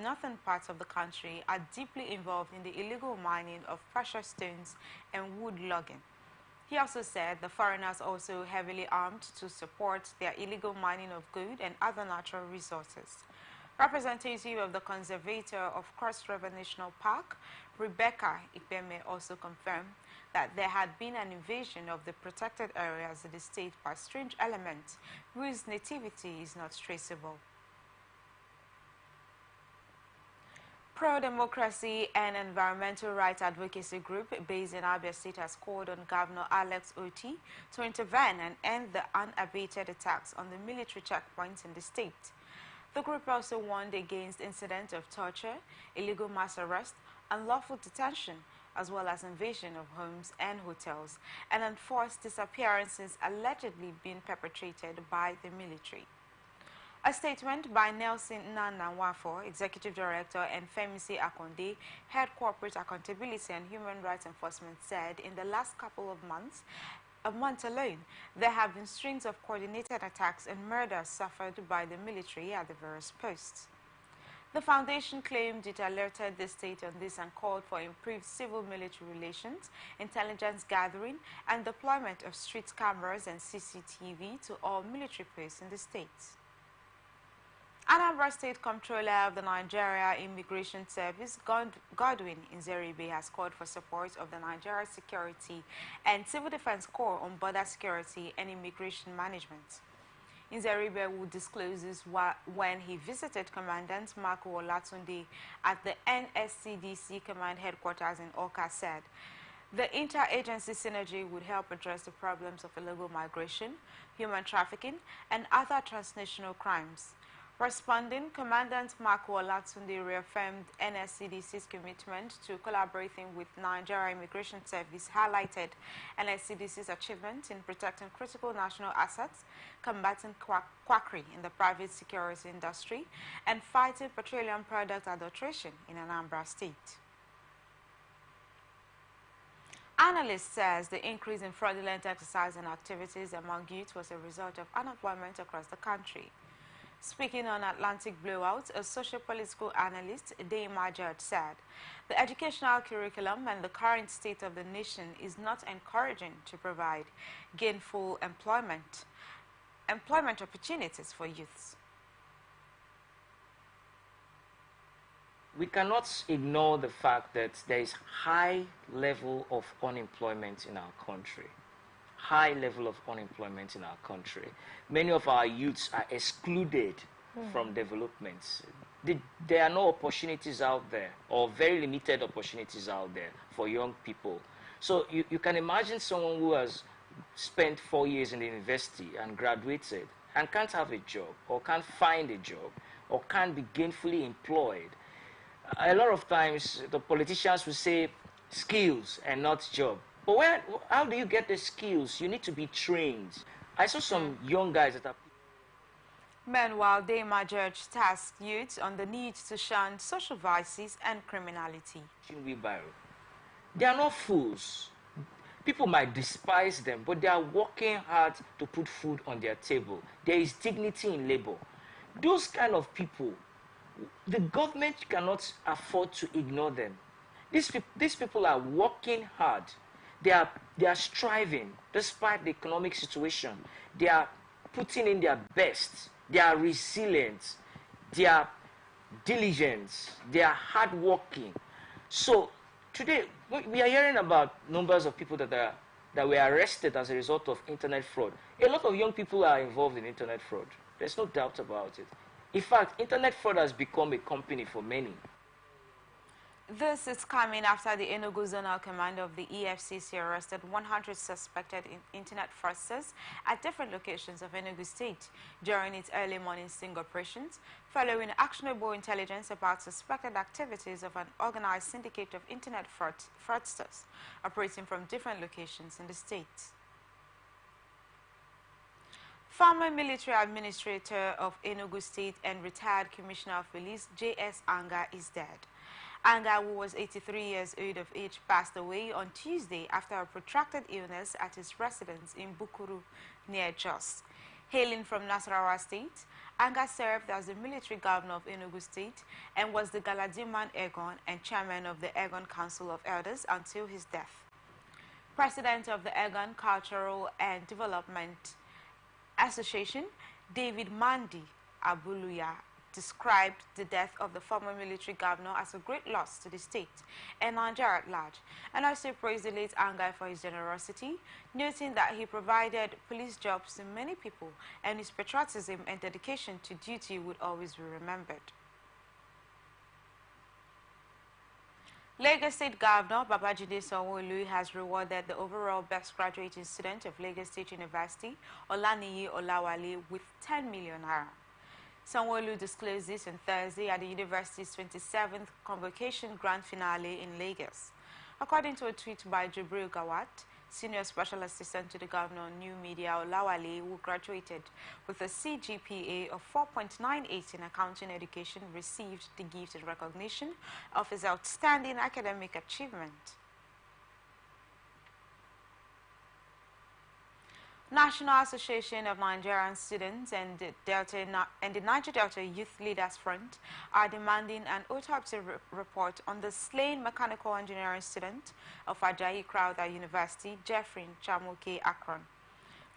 northern parts of the country are deeply involved in the illegal mining of precious stones and wood logging. He also said the foreigners are also heavily armed to support their illegal mining of gold and other natural resources. Representative of the conservator of Cross River National Park, Rebecca Ipeme, also confirmed that there had been an invasion of the protected areas of the state by strange elements whose nativity is not traceable. Pro-democracy and environmental rights advocacy group based in Abia State has called on Governor Alex Oti to intervene and end the unabated attacks on the military checkpoints in the state. The group also warned against incidents of torture, illegal mass arrest, unlawful detention, as well as invasion of homes and hotels, and enforced disappearances allegedly being perpetrated by the military. A statement by Nelson Nanawafo, Executive Director, and Femisi Akonde, Head Corporate Accountability and Human Rights Enforcement, said in the last couple of months, a month alone, there have been strings of coordinated attacks and murders suffered by the military at the various posts. The foundation claimed it alerted the state on this and called for improved civil-military relations, intelligence gathering, and deployment of street cameras and CCTV to all military posts in the state. Anambra State Comptroller of the Nigeria Immigration Service, Godwin Nzeribe, has called for support of the Nigeria Security and Civil Defense Corps on border security and immigration management. Nzeribe will disclose this when he visited Commandant Marco Olatunde at the NSCDC Command Headquarters in Awka. Said the interagency synergy would help address the problems of illegal migration, human trafficking, and other transnational crimes. Responding, Commandant Marco Olatunde reaffirmed NSCDC's commitment to collaborating with Nigeria Immigration Service, highlighted NSCDC's achievement in protecting critical national assets, combating quackery in the private security industry, and fighting petroleum product adulteration in Anambra State. Analyst says the increase in fraudulent exercise and activities among youth was a result of unemployment across the country. Speaking on Atlantic Blowout, a socio-political analyst, Deima George, said the educational curriculum and the current state of the nation is not encouraging to provide gainful employment opportunities for youths. We cannot ignore the fact that there is high level of unemployment in our country. High level of unemployment in our country. Many of our youths are excluded from developments. There are no opportunities out there, or very limited opportunities out there for young people. So you can imagine someone who has spent 4 years in the university and graduated and can't have a job, or can't find a job, or can't be gainfully employed. A lot of times the politicians will say skills and not job. But how do you get the skills? You need to be trained. I saw some young guys that are... Meanwhile, Deima George tasked youth on the need to shun social vices and criminality. They are not fools. People might despise them, but they are working hard to put food on their table. There is dignity in labor. Those kind of people, the government cannot afford to ignore them. These people are working hard. They are striving despite the economic situation. They are putting in their best. They are resilient. They are diligent. They are hardworking. So today we are hearing about numbers of people that were arrested as a result of internet fraud. A lot of young people are involved in internet fraud. There's no doubt about it. In fact, internet fraud has become a company for many. This is coming after the Enugu Zonal Commander of the EFCC arrested 100 suspected internet fraudsters at different locations of Enugu State during its early morning sting operations, following actionable intelligence about suspected activities of an organized syndicate of internet fraudsters operating from different locations in the state. Former military administrator of Enugu State and retired Commissioner of Police J.S. Anga is dead. Anga, who was 83 years old of age, passed away on Tuesday after a protracted illness at his residence in Bukuru, near Jos. Hailing from Nasarawa State, Anga served as the military governor of Enugu State and was the Galadiman Egon and chairman of the Egon Council of Elders until his death. President of the Egon Cultural and Development Association, David Mandi Abuluya, described the death of the former military governor as a great loss to the state and Nigeria at large, and also praised the late Angai for his generosity, noting that he provided police jobs to many people and his patriotism and dedication to duty would always be remembered. Lagos State Governor Babajide Sanwo-Olu has rewarded the overall best graduating student of Lagos State University, Olaniyi Olawale, with 10 million naira. Sanwo-Olu disclosed this on Thursday at the university's 27th Convocation Grand Finale in Lagos. According to a tweet by Jibril Gawat, Senior Special Assistant to the Governor on New Media, Olawale, who graduated with a CGPA of 4.98 in accounting education, received the gift in recognition of his outstanding academic achievement. National Association of Nigerian Students and the Niger Delta Youth Leaders Front are demanding an autopsy report on the slain mechanical engineering student of Ajayi Crowther University, Jeffrey Chamuke Akron.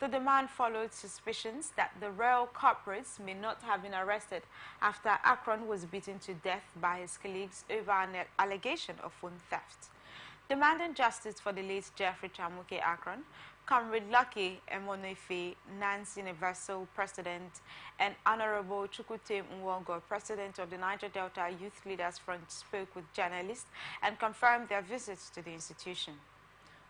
The demand followed suspicions that the rail culprits may not have been arrested after Akron was beaten to death by his colleagues over an allegation of phone theft. Demanding justice for the late Jeffrey Chamuke Akron, Comrade Lucky Emonefe, Nancy Universal President, and Honorable Chukute Nwogo, President of the Niger Delta Youth Leaders Front, spoke with journalists and confirmed their visits to the institution.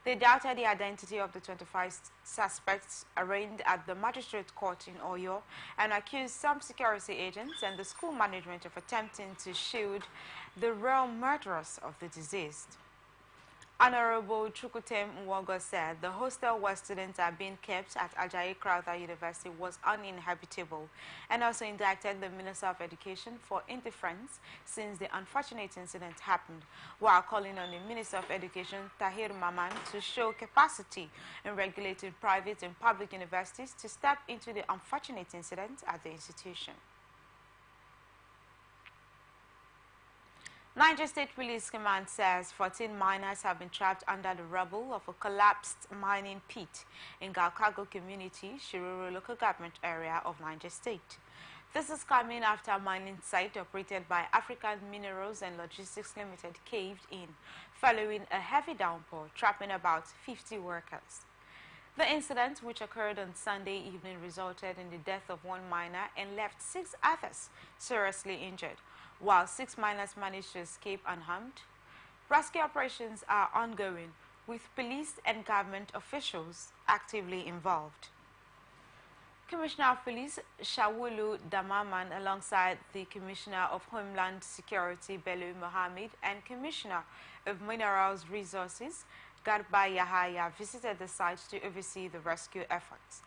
They doubted the identity of the 25 suspects arraigned at the magistrate court in Oyo and accused some security agents and the school management of attempting to shield the real murderers of the deceased. Honorable Chukwutem Nwogo said the hostel where students are being kept at Ajayi Crowther University was uninhabitable and also indicted the Minister of Education for indifference since the unfortunate incident happened, while calling on the Minister of Education, Tahir Maman, to show capacity in regulating private and public universities to step into the unfortunate incident at the institution. Niger State Police Command says 14 miners have been trapped under the rubble of a collapsed mining pit in Galkago community, Shiruru local government area of Niger State. This is coming after a mining site operated by African Minerals and Logistics Limited caved in, following a heavy downpour, trapping about 50 workers. The incident, which occurred on Sunday evening, resulted in the death of one miner and left 6 others seriously injured, while 6 miners managed to escape unharmed. Rescue operations are ongoing, with police and government officials actively involved. Commissioner of Police Shawulu Damaman, alongside the Commissioner of Homeland Security Bello Mohammed and Commissioner of Minerals Resources Garba Yahaya, visited the site to oversee the rescue efforts.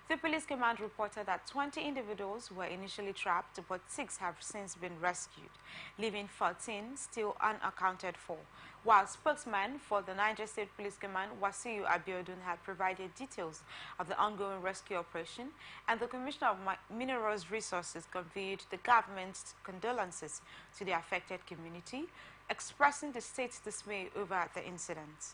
The police command reported that 20 individuals were initially trapped, but 6 have since been rescued, leaving 14 still unaccounted for, while spokesman for the Niger State Police Command, Wasiu Abiodun, had provided details of the ongoing rescue operation, and the Commissioner of Minerals Resources conveyed the government's condolences to the affected community, expressing the state's dismay over the incident.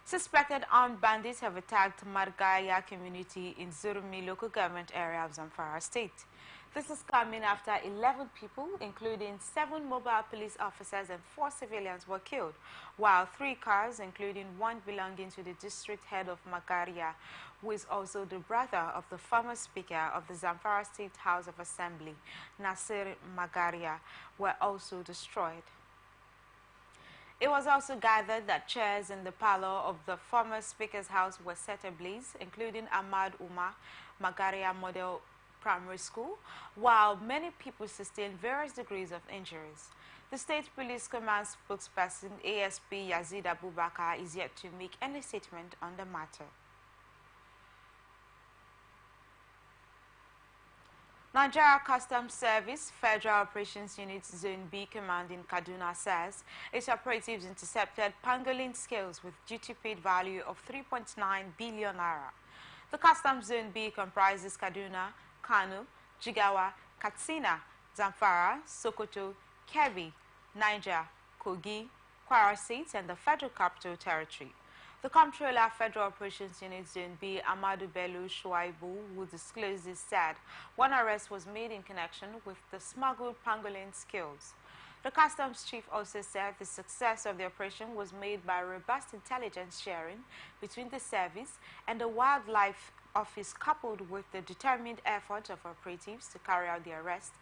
Suspected armed bandits have attacked Margaya community in Zurmi local government area of Zamfara state. This is coming after 11 people, including 7 mobile police officers and 4 civilians, were killed, while 3 cars, including one belonging to the district head of Magaria, who is also the brother of the former speaker of the Zamfara State House of Assembly, Nasir Magaria, were also destroyed. It was also gathered that chairs in the parlor of the former Speaker's house were set ablaze, including Ahmad Umar Magaria Model Primary School, while many people sustained various degrees of injuries. The State Police Command spokesperson, ASP Yazid Abubakar, is yet to make any statement on the matter. Nigeria Customs Service Federal Operations Unit Zone B Command in Kaduna says its operatives intercepted pangolin scales with duty-paid value of 3.9 billion naira. The Customs Zone B comprises Kaduna, Kano, Jigawa, Katsina, Zamfara, Sokoto, Kebbi, Niger, Kogi, Kwara State, and the Federal Capital Territory. The Comptroller Federal Operations Unit Zone B, Amadou Bello Shuaibu, who disclosed this, said one arrest was made in connection with the smuggled pangolin skills. The Customs Chief also said the success of the operation was made by robust intelligence sharing between the service and the Wildlife Office, coupled with the determined efforts of operatives to carry out the arrest,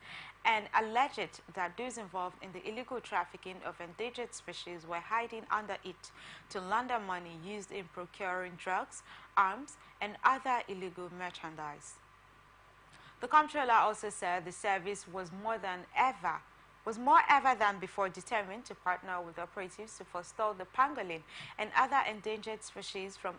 and alleged that those involved in the illegal trafficking of endangered species were hiding under it to launder money used in procuring drugs, arms, and other illegal merchandise. The Comptroller also said the service was more ever than before determined to partner with operatives to forestall the pangolin and other endangered species from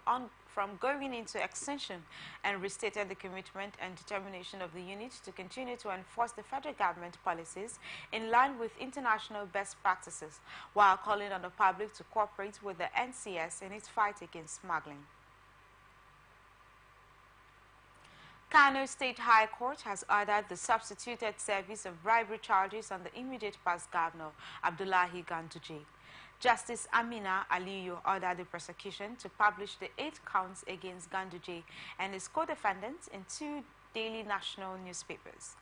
going into extinction, and restated the commitment and determination of the unit to continue to enforce the federal government policies in line with international best practices, while calling on the public to cooperate with the NCS in its fight against smuggling. Kano State High Court has ordered the substituted service of bribery charges on the immediate past governor, Abdullahi Ganduje. Justice Amina Aliyu ordered the prosecution to publish the 8 counts against Ganduje and his co-defendants in 2 daily national newspapers.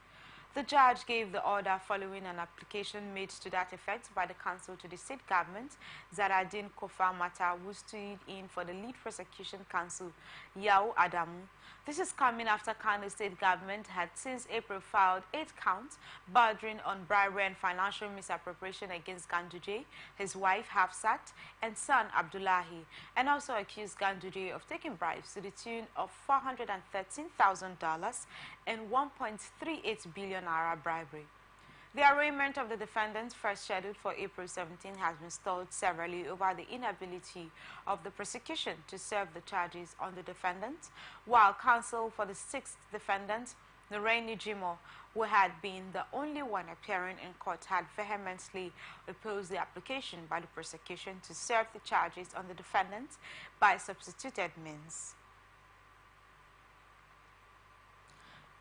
The judge gave the order following an application made to that effect by the counsel to the state government, Zaradin Kofa Mata, who stood in for the lead prosecution counsel, Yao Adamu. This is coming after Kano state government had since April filed 8 counts bordering on bribery and financial misappropriation against Ganduje, his wife Hafsat, and son Abdullahi, and also accused Ganduje of taking bribes to the tune of $413,000 and 1.38 billion naira bribery. The arraignment of the defendants, first scheduled for April 17, has been stalled severally over the inability of the prosecution to serve the charges on the defendants, while counsel for the 6th defendant, Noreni Jimo, who had been the only one appearing in court, had vehemently opposed the application by the prosecution to serve the charges on the defendants by substituted means.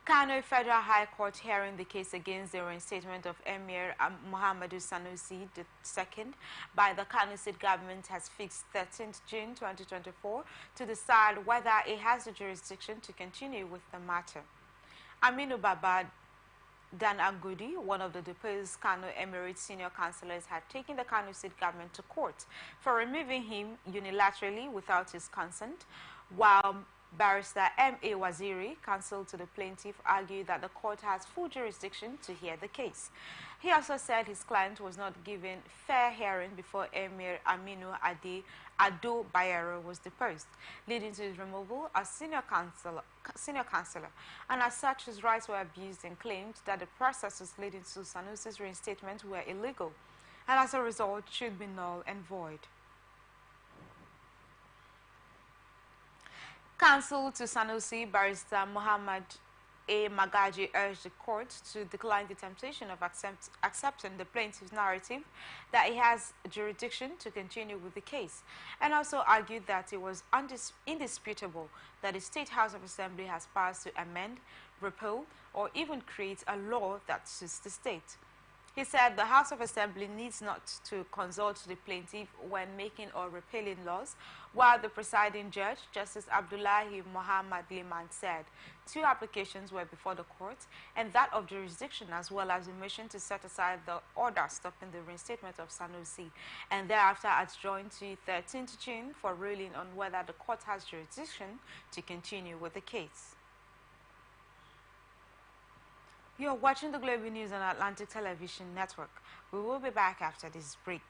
Kano Federal High Court hearing the case against the reinstatement of Emir Muhammadu Sanusi II by the Kano State government has fixed 13th June 2024 to decide whether it has the jurisdiction to continue with the matter. Aminu Baba Dan Agudi, one of the deposed Kano Emirate senior councillors, had taken the Kano State government to court for removing him unilaterally without his consent, while Barrister M.A. Waziri, counsel to the plaintiff, argued that the court has full jurisdiction to hear the case. He also said his client was not given fair hearing before Emir Aminu Ado Bayero was deposed, leading to his removal as senior counsellor, and as such his rights were abused, and claimed that the processes leading to Sanusi's reinstatement were illegal and as a result should be null and void. Counsel to Sanusi, Barrister Muhammad A. Magaji, urged the court to decline the temptation of accepting the plaintiff's narrative that he has jurisdiction to continue with the case, and also argued that it was indisputable that the State House of Assembly has powers to amend, repeal, or even create a law that suits the state. He said the House of Assembly needs not to consult the plaintiff when making or repealing laws, while the presiding judge, Justice Abdullahi Muhammad Liman, said 2 applications were before the court, and that of jurisdiction, as well as the motion to set aside the order stopping the reinstatement of Sanusi, and thereafter adjourned to 13th June for ruling on whether the court has jurisdiction to continue with the case. You're watching the Global News on Atlantic Television Network. We will be back after this break.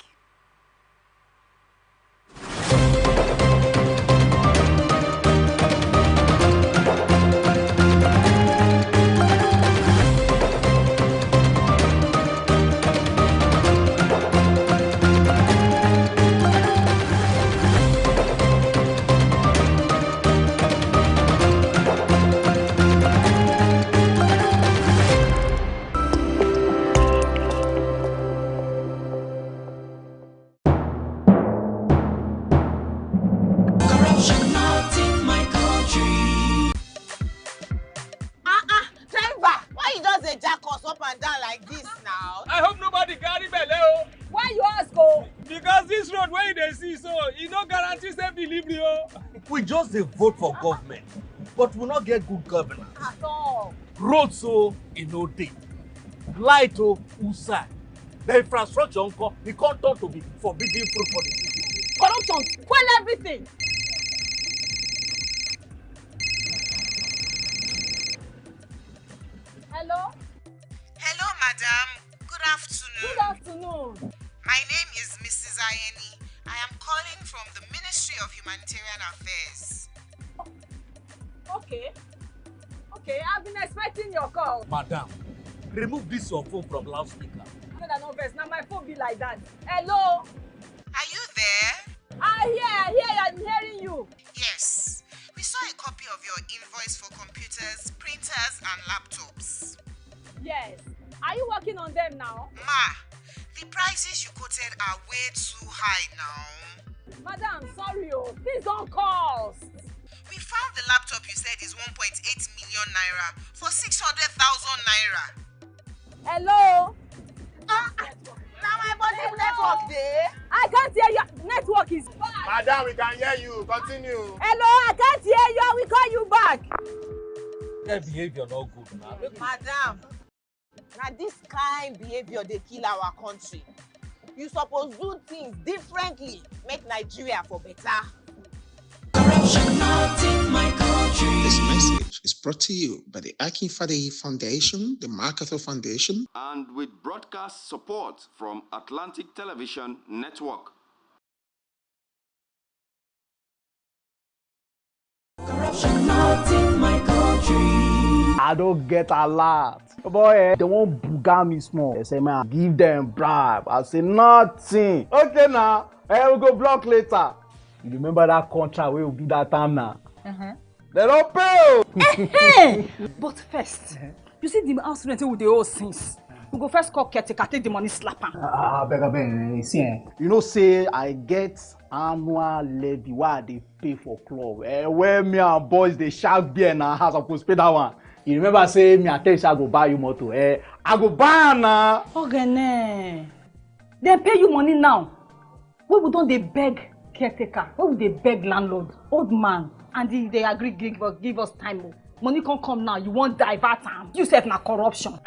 just dey vote for government, but we not get good governance. At all. Roads so no dey, light usai, the infrastructure nko e come turn to be forbidden fruit for the city. Corruption, well everything. Hello? Hello, madam. Good afternoon. Good afternoon. My name is Mrs. Ayeni. I am calling from the Ministry of Humanitarian Affairs. Okay. Okay, I've been expecting your call. Madam, remove this your phone from loudspeaker. No vex, now my phone be like that. Hello? Are you there? I hear, I'm hearing you. Yes. We saw a copy of your invoice for computers, printers, and laptops. Yes. Are you working on them now? Ma, the prices you quoted are way too high now. Madam, sorry, please don't cost. We found the laptop you said is 1.8 million naira for 600,000 naira. Hello? Now my body network there. I can't hear you. Network is bad. Madam, we can hear you. Continue. Hello, I can't hear you. I will call you back. That behavior not good now. Madam, now this kind behavior they kill our country. You suppose do things differently, make Nigeria for better. Corruption not in my country. This message is brought to you by the Akinfade Foundation, the MacArthur Foundation, and with broadcast support from Atlantic Television Network. corruption not in my country. I don't get a lot. Boy, they won't booga me small. They say, man, give them bribe. I say, nothing. Okay, now, we go block later. You remember that contract where we do that time now? They don't pay. But first, you see the house rent with the old things. We go first call caretaker, take the money, slap am. Beg, see, you know, say I get annual levy why they pay for club. Where me and boys they shark beer in our house, I could pay that one. You remember say me and tell you I go buy you motor. I go buy now. Okay, they pay you money now. Where we don't they beg caretaker? Where would they beg landlord, old man, and they agree give us time. Money can't come now. You won't divert time. You said na corruption.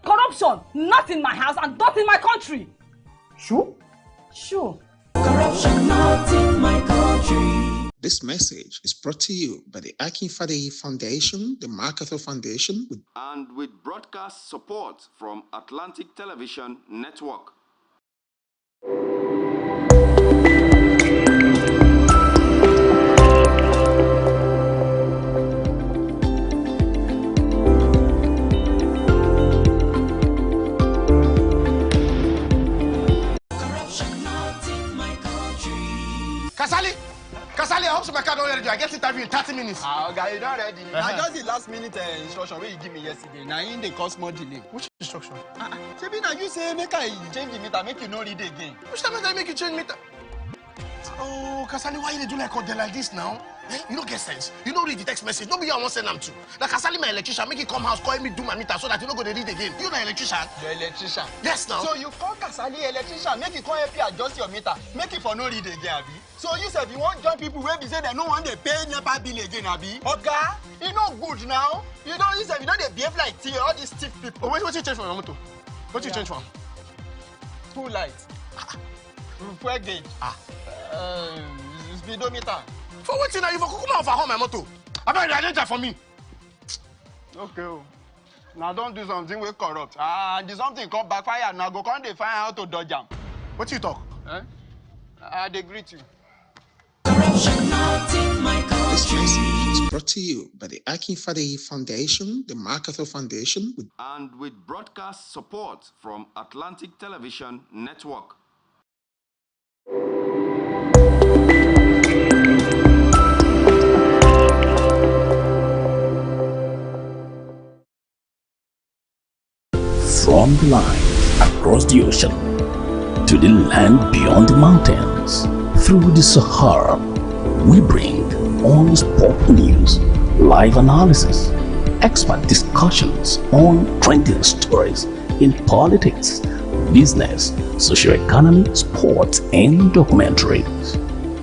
Corruption, not in my house and not in my country. Sure? Sure. Corruption not in my country. This message is brought to you by the Akinfade Foundation, the MacArthur Foundation, And with broadcast support from Atlantic Television Network. Kasali, I hope so my car don't ready. I get interview in 30 minutes. Okay, you don't ready. I just the last minute instruction where you give me yesterday. Now in the cause more delay. Which instruction? Maybe now you say make I change the meter, make you not read again. Which time I make you change meter? Oh, Kasali, why you do like they like this now? You don't get sense. You don't read the text message. Nobody I want send them to. Like Kasali, my electrician, make it come house, call me do my meter so that you don't go to read again. You the electrician? The electrician. Yes, now. So you call Kasali electrician, make it come help you adjust your meter, make it for no read again, Abi. So you said you want join people where be say they no want they pay NEPA bill again, Abi. Okay, you know good now. You don't you said you don't they behave like all these stiff people. Oh, what you change from your motor? What you change from? Two lights. Fuel gauge. Speedometer. For what you know, you for come out for home my motor. I better identify for me. Okay. Now don't do something we corrupt. And something come backfire. Now go come they find how to dodge them. What you talk? They greet you. Corruption not in my country. This message is brought to you by the Akinfade Foundation, the MacArthur Foundation, And with broadcast support from Atlantic Television Network. From the line across the ocean to the land beyond the mountains, through the Sahara, we bring on-spot news, live analysis, expert discussions on trending stories in politics, business, socio-economy, sports, and documentaries.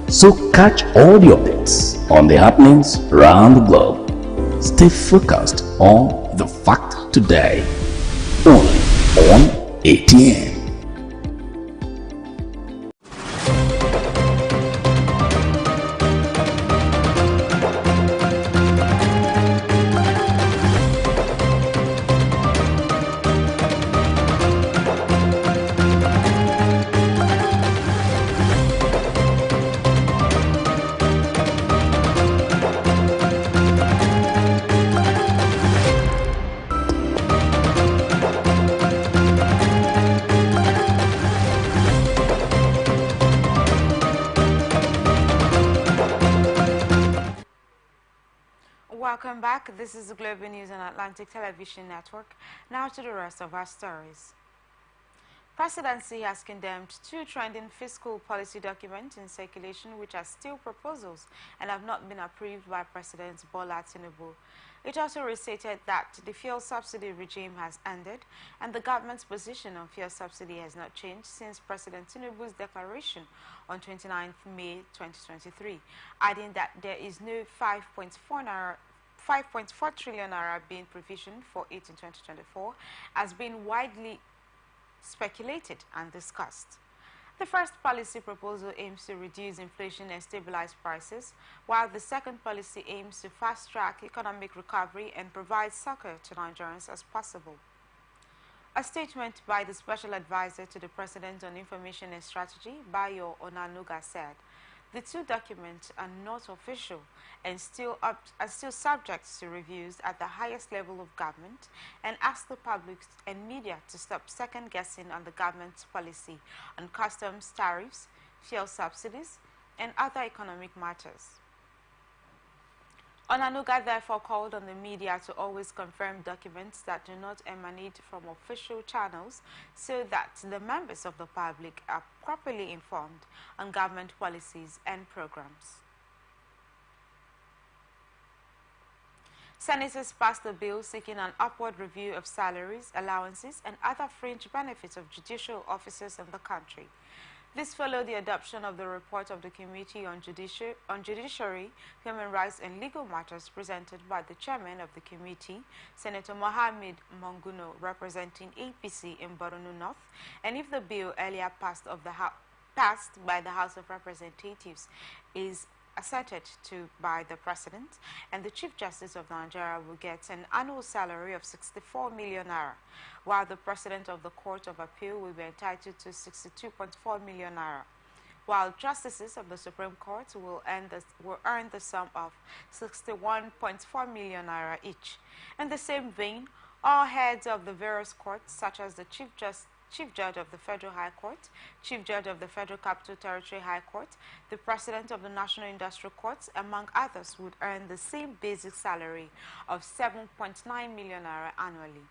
So catch all the updates on the happenings around the globe. Stay focused on The Fact Today, only on ATN. Welcome back. This is the Global News on Atlantic Television Network. Now to the rest of our stories. Presidency has condemned two trending fiscal policy documents in circulation which are still proposals and have not been approved by President Bola Tinubu. It also restated that the fuel subsidy regime has ended and the government's position on fuel subsidy has not changed since President Tinubu's declaration on 29th May 2023, adding that there is no 5.4 trillion naira being provisioned for it in 2024 has been widely speculated and discussed. The first policy proposal aims to reduce inflation and stabilize prices, while the second policy aims to fast-track economic recovery and provide succor to Nigerians as possible. A statement by the Special Advisor to the President on Information and Strategy, Bayo Onanuga, said, "The two documents are not official and are still subject to reviews at the highest level of government and asked the public and media to stop second-guessing on the government's policy on customs tariffs, fuel subsidies, and other economic matters." Onanuga therefore called on the media to always confirm documents that do not emanate from official channels so that the members of the public are properly informed on government policies and programs. Senators passed a bill seeking an upward review of salaries, allowances, and other fringe benefits of judicial officers in the country. This followed the adoption of the report of the Committee on Judiciary, Human Rights and Legal Matters presented by the chairman of the committee, Senator Mohammed Monguno, representing APC in Borno North, and if the bill earlier passed by the House of Representatives is assented to by the President, and the Chief Justice of Nigeria will get an annual salary of 64 million naira, while the President of the Court of Appeal will be entitled to 62.4 million naira, while Justices of the Supreme Court will earn the sum of 61.4 million naira each. In the same vein, all heads of the various courts, such as the Chief Judge of the Federal High Court, Chief Judge of the Federal Capital Territory High Court, the President of the National Industrial Courts, among others, would earn the same basic salary of 7.9 million naira annually.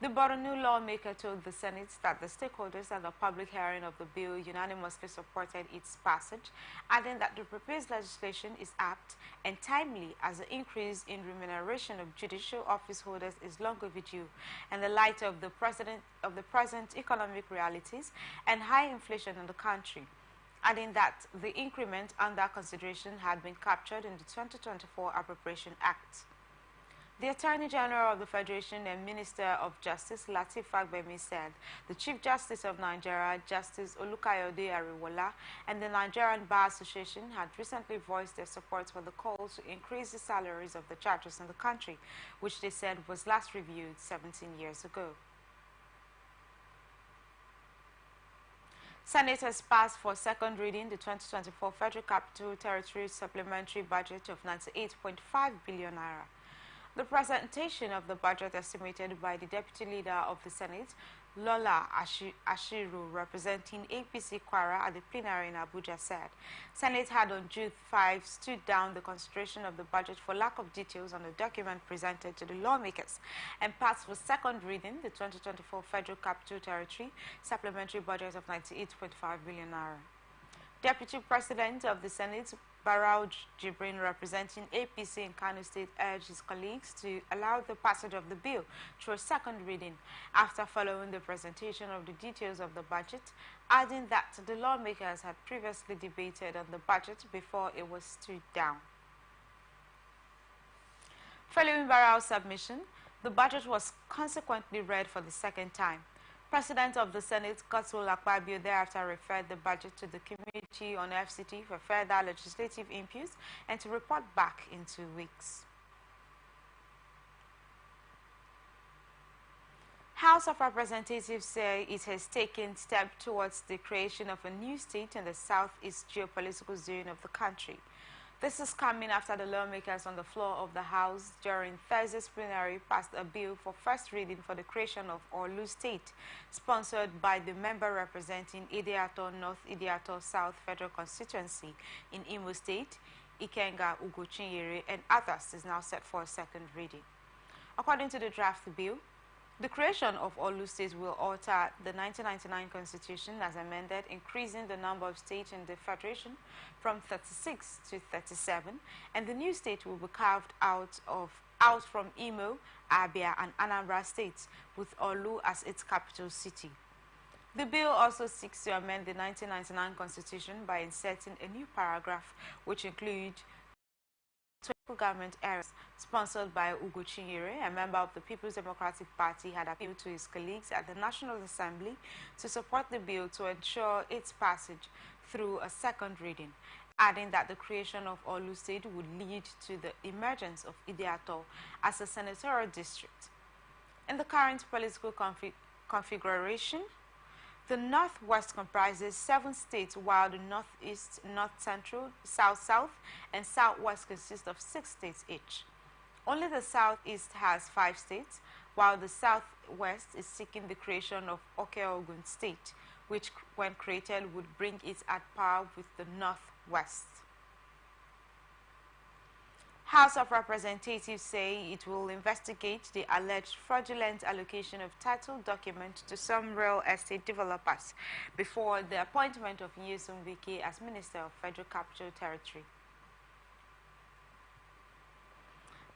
The Borno lawmaker told the Senate that the stakeholders at the public hearing of the bill unanimously supported its passage, adding that the proposed legislation is apt and timely as the increase in remuneration of judicial office holders is long overdue in the light of the present economic realities and high inflation in the country, adding that the increment under consideration had been captured in the 2024 Appropriation Act. The Attorney General of the Federation and Minister of Justice, Lateef Fagbemi, said the Chief Justice of Nigeria, Justice Olukayode Ariwola, and the Nigerian Bar Association had recently voiced their support for the call to increase the salaries of the judges in the country, which they said was last reviewed 17 years ago. Senators passed for second reading the 2024 Federal Capital Territory Supplementary Budget of 98.5 billion naira. The presentation of the budget estimated by the Deputy Leader of the Senate, Lola Ashiru, representing APC Kwara at the plenary in Abuja, said Senate had on June 5 stood down the consideration of the budget for lack of details on the document presented to the lawmakers and passed for second reading the 2024 Federal Capital Territory Supplementary Budget of 98.5 billion naira. Deputy President of the Senate, Barau Jibrin, representing APC in Kano State, urged his colleagues to allow the passage of the bill through a second reading after following the presentation of the details of the budget, adding that the lawmakers had previously debated on the budget before it was stood down. Following Barau's submission, the budget was consequently read for the second time. President of the Senate, Godswill Akpabio, thereafter referred the budget to the Committee on FCT for further legislative inputs and to report back in 2 weeks. House of Representatives say it has taken steps towards the creation of a new state in the southeast geopolitical zone of the country. This is coming after the lawmakers on the floor of the House during Thursday's plenary passed a bill for first reading for the creation of Orlu State, sponsored by the member representing Idiato North, Idiato South Federal Constituency in Imo State, Ikenga Ugochinyere, and others, is now set for a second reading. According to the draft bill, the creation of Orlu State will alter the 1999 Constitution as amended, increasing the number of states in the Federation from 36 to 37, and the new state will be carved out from Imo, Abia, and Anambra states, with Orlu as its capital city. The bill also seeks to amend the 1999 Constitution by inserting a new paragraph which includes government errors. Sponsored by Ugochinyere, a member of the People's Democratic Party, had appealed to his colleagues at the National Assembly to support the bill to ensure its passage through a second reading, adding that the creation of Orlu State would lead to the emergence of Idiato as a senatorial district. In the current political configuration, the Northwest comprises 7 states, while the Northeast, North Central, South-South, and Southwest consist of 6 states each. Only the Southeast has 5 states, while the Southwest is seeking the creation of Oke-Ogun State, which, when created, would bring it at par with the Northwest. House of Representatives say it will investigate the alleged fraudulent allocation of title documents to some real estate developers before the appointment of Nyesom Wike as Minister of Federal Capital Territory.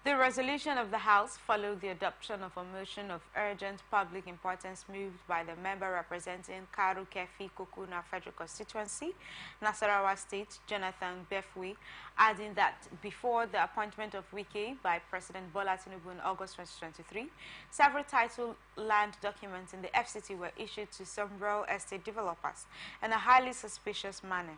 The resolution of the House followed the adoption of a motion of urgent public importance moved by the member representing Karu Kefi Kokuna Federal Constituency, Nasarawa State, Jonathan Befwe, adding that before the appointment of Wike by President Bola Tinubu in August 2023, several title land documents in the FCT were issued to some real estate developers in a highly suspicious manner.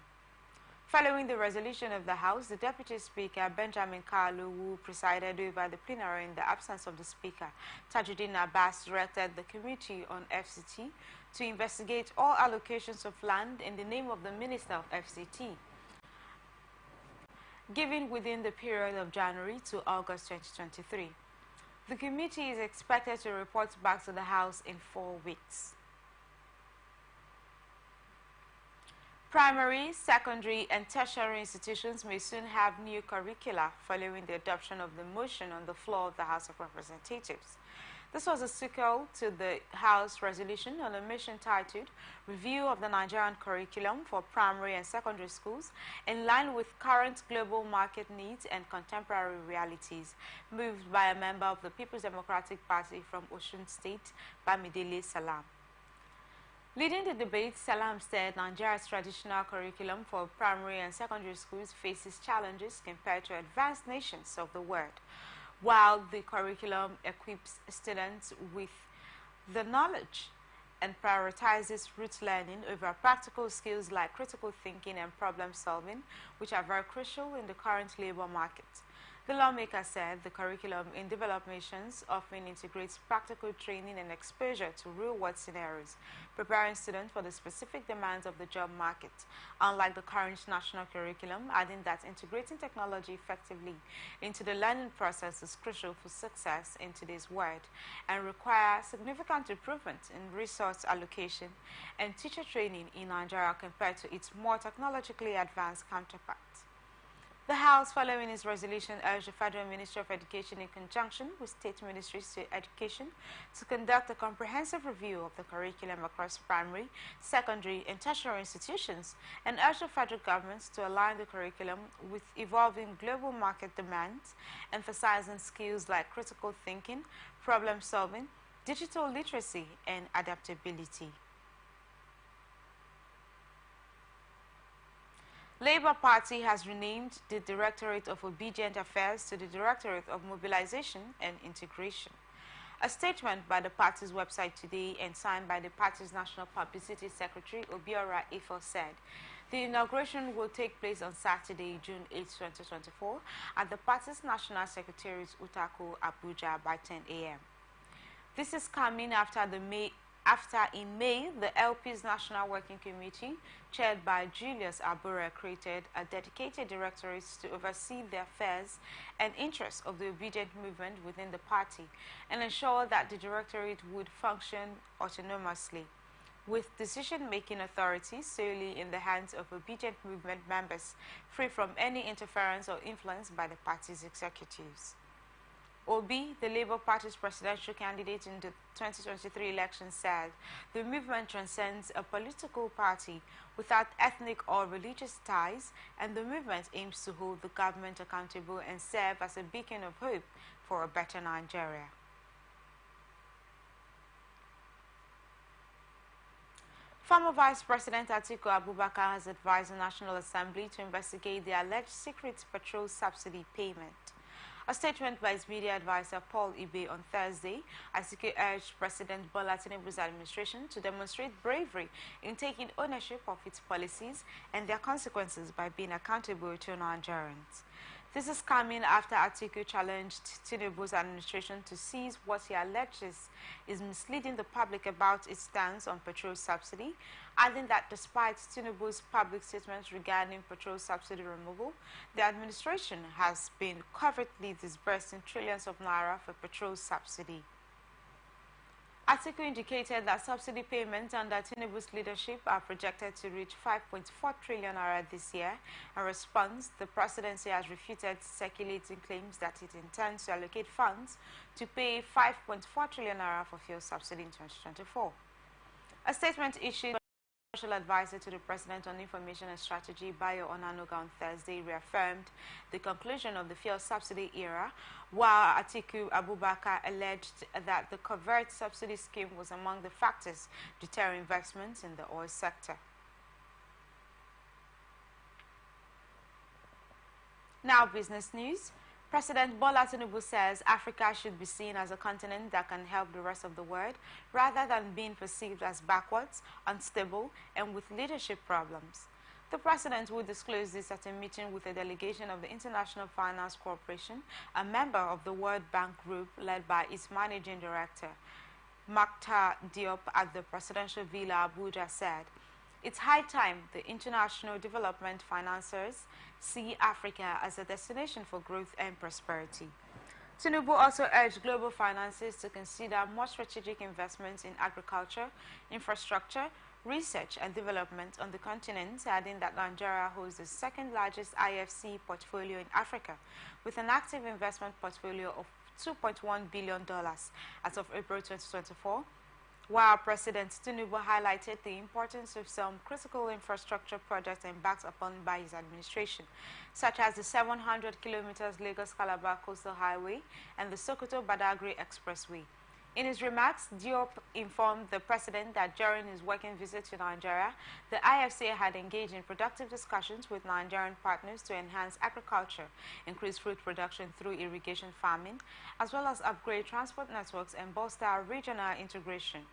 Following the resolution of the House, the Deputy Speaker, Benjamin Kalu, who presided over the plenary in the absence of the Speaker, Tajuddin Abbas, directed the Committee on FCT to investigate all allocations of land in the name of the Minister of FCT, given within the period of January to August 2023. The committee is expected to report back to the House in 4 weeks. Primary, secondary, and tertiary institutions may soon have new curricula following the adoption of the motion on the floor of the House of Representatives. This was a sequel to the House resolution on a mission titled Review of the Nigerian Curriculum for Primary and Secondary Schools in line with current global market needs and contemporary realities, moved by a member of the People's Democratic Party from Osun State, Bamidele Salam. Leading the debate, Salam said Nigeria's traditional curriculum for primary and secondary schools faces challenges compared to advanced nations of the world. While the curriculum equips students with the knowledge and prioritizes root learning over practical skills like critical thinking and problem solving, which are very crucial in the current labor market. The lawmaker said the curriculum in developed nations often integrates practical training and exposure to real-world scenarios, preparing students for the specific demands of the job market, unlike the current national curriculum, adding that integrating technology effectively into the learning process is crucial for success in today's world and requires significant improvement in resource allocation and teacher training in Nigeria compared to its more technologically advanced counterparts. The House, following its resolution, urged the Federal Ministry of Education in conjunction with state ministries to education to conduct a comprehensive review of the curriculum across primary, secondary, and tertiary institutions and urged the federal government to align the curriculum with evolving global market demands, emphasizing skills like critical thinking, problem solving, digital literacy, and adaptability. Labour Party has renamed the Directorate of Obedient Affairs to the Directorate of Mobilization and Integration. A statement by the party's website today and signed by the party's National Publicity Secretary, Obiora Ifo, said the inauguration will take place on Saturday, June 8, 2024, at the party's National Secretariat, Utako, Abuja, by 10 a.m. This is coming after in May, the LP's National Working Committee, chaired by Julius Abura, created a dedicated directorate to oversee the affairs and interests of the obedient movement within the party and ensure that the directorate would function autonomously, with decision-making authority solely in the hands of obedient movement members, free from any interference or influence by the party's executives. Obi, the Labour Party's presidential candidate in the 2023 election, said the movement transcends a political party without ethnic or religious ties, and the movement aims to hold the government accountable and serve as a beacon of hope for a better Nigeria. Former Vice President Atiku Abubakar has advised the National Assembly to investigate the alleged secret petrol subsidy payment. A statement by his media advisor Paul Ibe on Thursday, Atiku urged President Bola Tinubu's administration to demonstrate bravery in taking ownership of its policies and their consequences by being accountable to Nigerians. This is coming after Atiku challenged Tinubu's administration to seize what he alleges is misleading the public about its stance on petrol subsidy, adding that despite Tinubu's public statements regarding petrol subsidy removal, the administration has been covertly disbursing trillions of naira for petrol subsidy. Atiku indicated that subsidy payments under Tinubu's leadership are projected to reach 5.4 trillion naira this year. In response, the presidency has refuted circulating claims that it intends to allocate funds to pay 5.4 trillion naira for fuel subsidy in 2024. A statement issued by the Special Advisor to the President on Information and Strategy, Bayo Onanuga, on Thursday reaffirmed the conclusion of the fuel subsidy era, while Atiku Abubakar alleged that the covert subsidy scheme was among the factors deterring investments in the oil sector. Now, business news. President Bola Tinubu says Africa should be seen as a continent that can help the rest of the world rather than being perceived as backwards, unstable, and with leadership problems. The president will disclose this at a meeting with a delegation of the International Finance Corporation, a member of the World Bank Group led by its managing director, Maktar Diop, at the Presidential Villa, Abuja, said, "It's high time the international development financiers see Africa as a destination for growth and prosperity." Tinubu also urged global financiers to consider more strategic investments in agriculture, infrastructure, research and development on the continent, adding that Nigeria holds the second largest IFC portfolio in Africa, with an active investment portfolio of $2.1 billion as of April 2024, while President Tinubu highlighted the importance of some critical infrastructure projects embarked upon by his administration, such as the 700 kilometers Lagos-Calabar Coastal Highway and the Sokoto-Badagry Expressway. In his remarks, Diop informed the president that during his working visit to Nigeria, the IFC had engaged in productive discussions with Nigerian partners to enhance agriculture, increase fruit production through irrigation farming, as well as upgrade transport networks and bolster regional integration.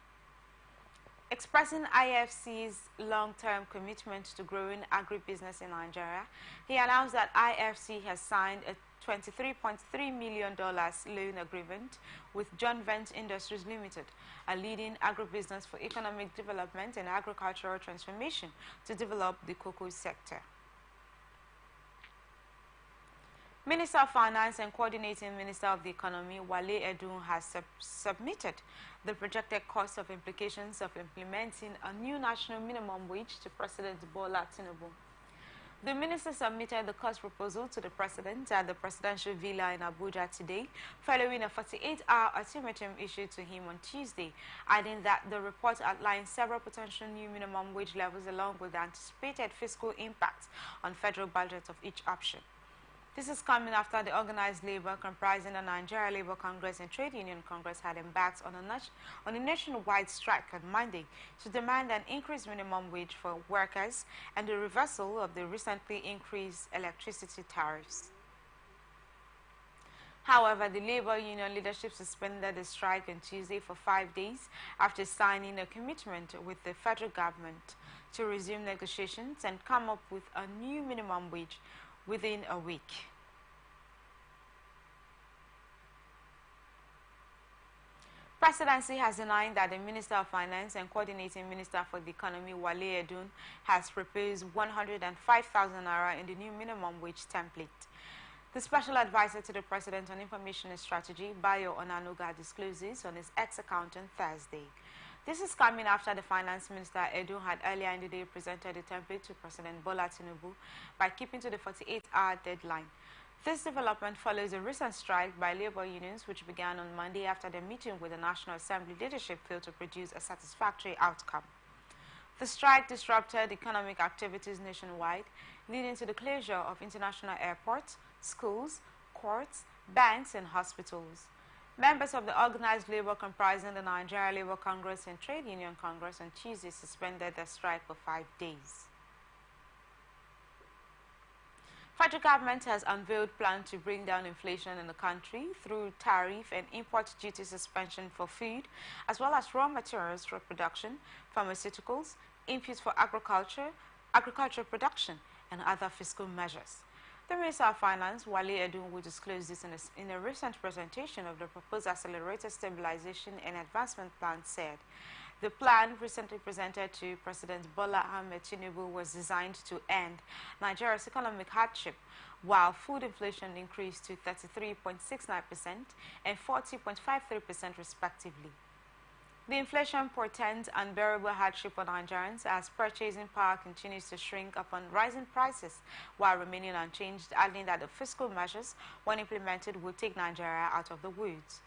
Expressing IFC's long-term commitment to growing agribusiness in Nigeria, he announced that IFC has signed a $23.3 million loan agreement with John Vent Industries Limited, a leading agribusiness for economic development and agricultural transformation, to develop the cocoa sector. Minister of Finance and Coordinating Minister of the Economy, Wale Edun, has submitted the projected cost of implications of implementing a new national minimum wage to President Bola Tinubu. The minister submitted the cost proposal to the president at the presidential villa in Abuja today, following a 48-hour ultimatum issued to him on Tuesday, adding that the report outlines several potential new minimum wage levels along with the anticipated fiscal impact on federal budgets of each option. This is coming after the organized labor comprising the Nigeria Labour Congress and Trade Union Congress had embarked on a nationwide strike on Monday to demand an increased minimum wage for workers and the reversal of the recently increased electricity tariffs. However, the labor union leadership suspended the strike on Tuesday for 5 days after signing a commitment with the federal government to resume negotiations and come up with a new minimum wage within a week. Presidency has denied that the Minister of Finance and Coordinating Minister for the Economy, Wale Edun, has proposed 105,000 naira in the new minimum wage template. The special advisor to the President on Information and Strategy, Bayo Onanuga, discloses on his X account on Thursday. This is coming after the Finance Minister, Edun, had earlier in the day presented the template to President Bola Tinubu by keeping to the 48-hour deadline. This development follows a recent strike by labor unions which began on Monday after the meeting with the National Assembly leadership failed to produce a satisfactory outcome. The strike disrupted economic activities nationwide, leading to the closure of international airports, schools, courts, banks, and hospitals. Members of the organized labor comprising the Nigeria Labour Congress and Trade Union Congress on Tuesday suspended their strike for 5 days. Federal government has unveiled plans to bring down inflation in the country through tariff and import duty suspension for food, as well as raw materials for production, pharmaceuticals, inputs for agriculture production, and other fiscal measures. The Minister of Finance, Wale Edun, will disclose this in a recent presentation of the proposed Accelerated Stabilization and Advancement Plan, said. The plan, recently presented to President Bola Ahmed Tinubu, was designed to end Nigeria's economic hardship, while food inflation increased to 33.69% and 40.53% respectively. The inflation portends unbearable hardship for Nigerians as purchasing power continues to shrink upon rising prices while remaining unchanged, adding that the fiscal measures, when implemented, will take Nigeria out of the woods.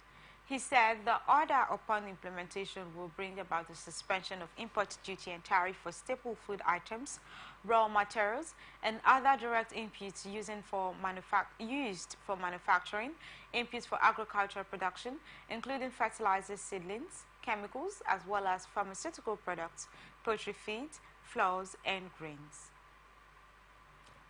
He said the order upon implementation will bring about the suspension of import duty and tariff for staple food items, raw materials, and other direct inputs used for manufacturing, inputs for agricultural production, including fertilizers, seedlings, chemicals, as well as pharmaceutical products, poultry feed, flours, and grains.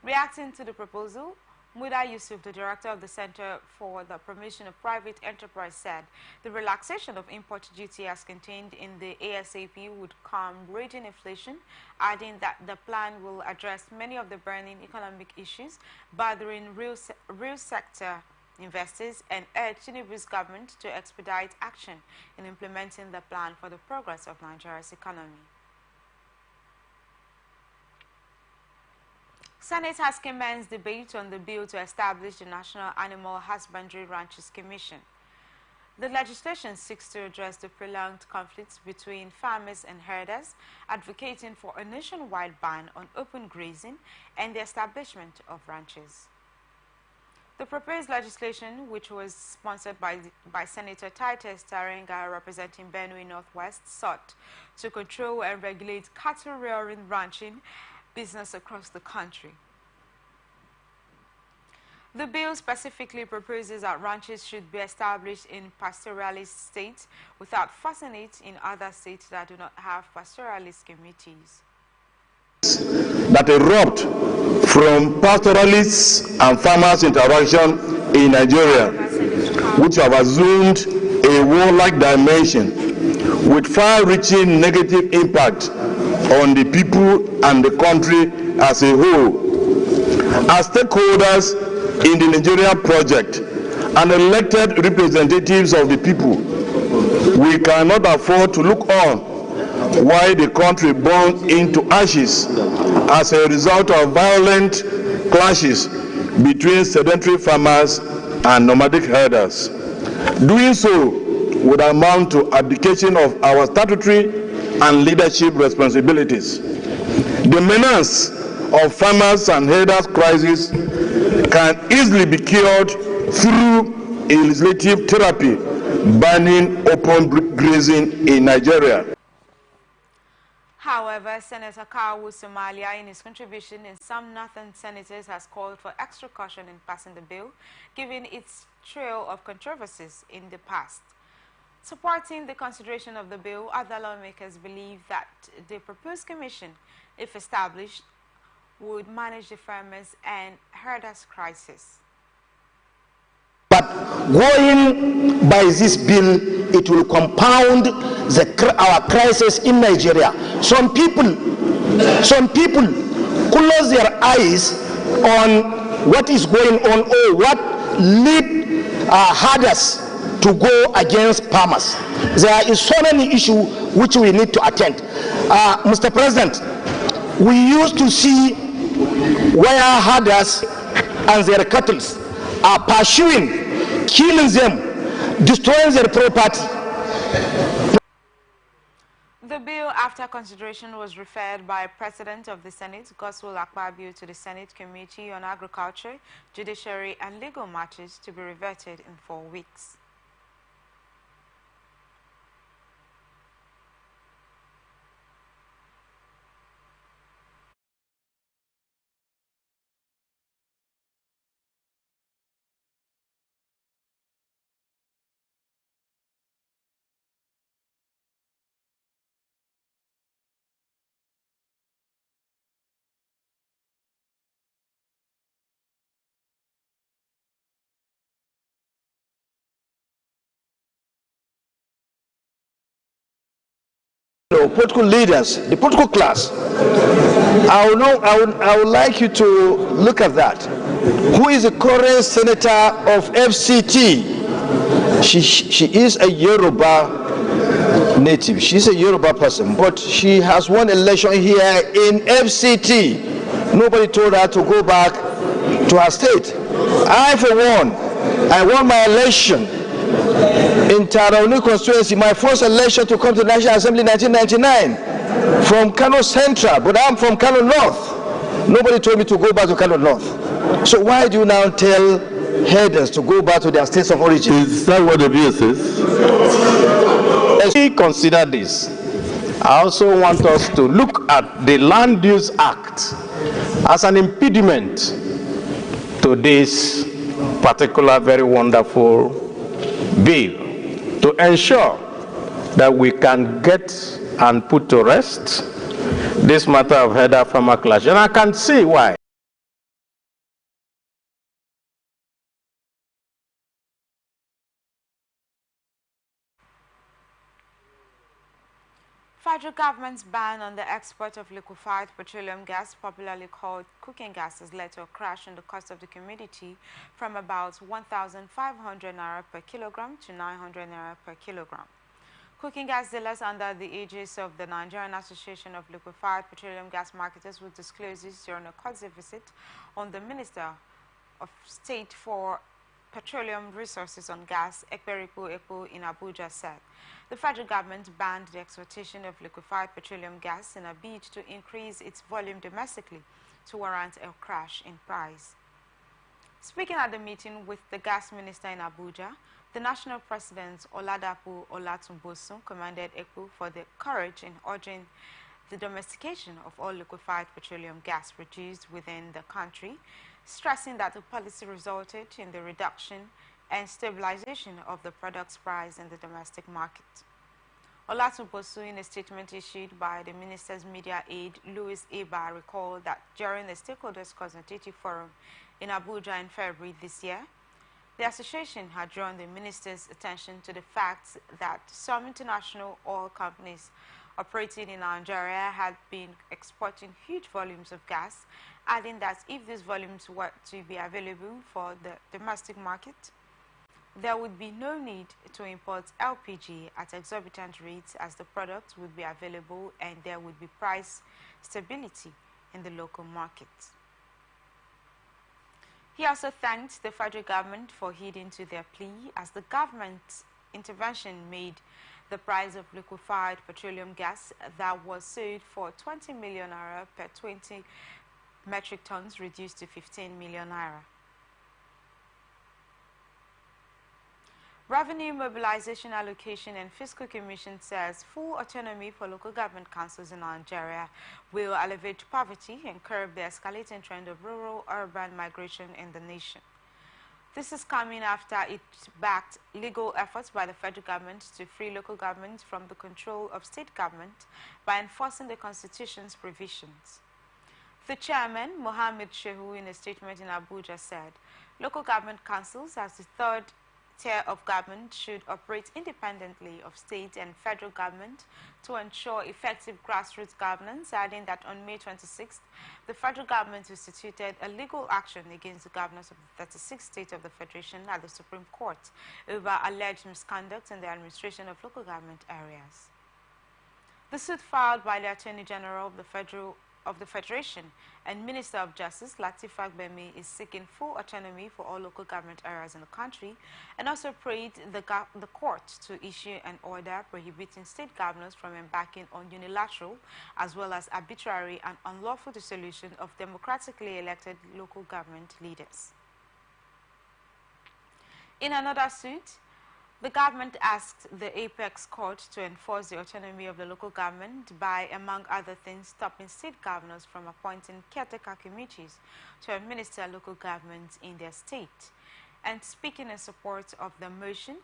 Reacting to the proposal, Muda Yusuf, the director of the Center for the Promotion of Private Enterprise, said the relaxation of import duty as contained in the ASAP would calm raging inflation, adding that the plan will address many of the burning economic issues bothering real sector investors, and urged Tinubu's government to expedite action in implementing the plan for the progress of Nigeria's economy. Senate has commenced debate on the bill to establish the National Animal Husbandry Ranches Commission. The legislation seeks to address the prolonged conflicts between farmers and herders, advocating for a nationwide ban on open grazing and the establishment of ranches. The proposed legislation, which was sponsored by Senator Titus Tarenga representing Benue Northwest, sought to control and regulate cattle rearing ranching business across the country. The bill specifically proposes that ranches should be established in pastoralist states without forcing it in other states that do not have pastoralist committees. That erupt from pastoralists and farmers' interaction in Nigeria, which have assumed a warlike dimension with far-reaching negative impact on the people and the country as a whole. As stakeholders in the Nigeria project and elected representatives of the people, we cannot afford to look on while the country burns into ashes as a result of violent clashes between sedentary farmers and nomadic herders. Doing so would amount to abdication of our statutory and leadership responsibilities. The menace of farmers and herders crisis can easily be cured through a legislative therapy banning open grazing in Nigeria. However, Senator Kawu Somalia, in his contribution in some northern senators, has called for extra caution in passing the bill, given its trail of controversies in the past. Supporting the consideration of the bill, other lawmakers believe that the proposed commission, if established, would manage the farmers and herders crisis. But going by this bill, it will compound our crisis in Nigeria. Some people close their eyes on what is going on or what lead herders to go against farmers. There is so many issues which we need to attend. Mr. President, we used to see where herders and their cattle are pursuing, killing them, destroying their property. The bill, after consideration, was referred by President of the Senate, Godswill Akpabio, to the Senate Committee on Agriculture, Judiciary and Legal Matters to be reverted in 4 weeks. Political leaders, the political class, I would like you to look at that. Who is the current senator of FCT? She is a Yoruba native. She's a Yoruba person, but she has won election here in FCT. Nobody told her to go back to her state. I, for one, I won my election in Tarauni constituency, my first election to come to the National Assembly in 1999, from Kano Central, but I'm from Kano North. Nobody told me to go back to Kano North. So why do you now tell herders to go back to their states of origin? Is that what the abuse is? As we consider this, I also want us to look at the Land Use Act as an impediment to this particular very wonderful bill, to ensure that we can get and put to rest this matter of herder-farmer clash. And I can see why. Federal government's ban on the export of liquefied petroleum gas, popularly called cooking gas, has led to a crash in the cost of the commodity from about 1,500 naira per kilogram to 900 naira per kilogram. Cooking gas dealers under the aegis of the Nigerian Association of Liquefied Petroleum Gas Marketers will disclose this during a courtesy visit on the Minister of State for Petroleum Resources on Gas, Ekperikpo Ekpo, in Abuja, said. The federal government banned the exportation of liquefied petroleum gas in a bid to increase its volume domestically to warrant a crash in price. Speaking at the meeting with the gas minister in Abuja, the national president Oladapo Olatunbosun commended Ekpo for the courage in urging the domestication of all liquefied petroleum gas produced within the country, stressing that the policy resulted in the reduction and stabilization of the product's price in the domestic market. Olatunbosun, in a statement issued by the minister's media aide, Louis Eba, recalled that during the Stakeholders Consultative Forum in Abuja in February this year, the association had drawn the minister's attention to the fact that some international oil companies operating in Nigeria had been exporting huge volumes of gas, adding that if these volumes were to be available for the domestic market, there would be no need to import LPG at exorbitant rates, as the product would be available and there would be price stability in the local market. He also thanked the federal government for heeding to their plea, as the government's intervention made the price of liquefied petroleum gas that was sold for 20 million naira per 20 metric tons reduced to 15 million naira. Revenue Mobilization Allocation and Fiscal Commission says full autonomy for local government councils in Nigeria will alleviate poverty and curb the escalating trend of rural-urban migration in the nation. This is coming after it backed legal efforts by the federal government to free local governments from the control of state government by enforcing the Constitution's provisions. The chairman, Mohammed Shehu, in a statement in Abuja said, local government councils as the third tier of government should operate independently of state and federal government to ensure effective grassroots governance, adding that on May 26th, the federal government instituted a legal action against the governors of the 36th state of the Federation at the Supreme Court over alleged misconduct in the administration of local government areas. The suit filed by the Attorney General of the Federation and Minister of Justice Lateef Fagbemi is seeking full autonomy for all local government areas in the country and also prayed the court to issue an order prohibiting state governors from embarking on unilateral as well as arbitrary and unlawful dissolution of democratically elected local government leaders. In another suit, the government asked the Apex Court to enforce the autonomy of the local government by, among other things, stopping state governors from appointing caretaker committees to administer local governments in their state. And speaking in support of the motion,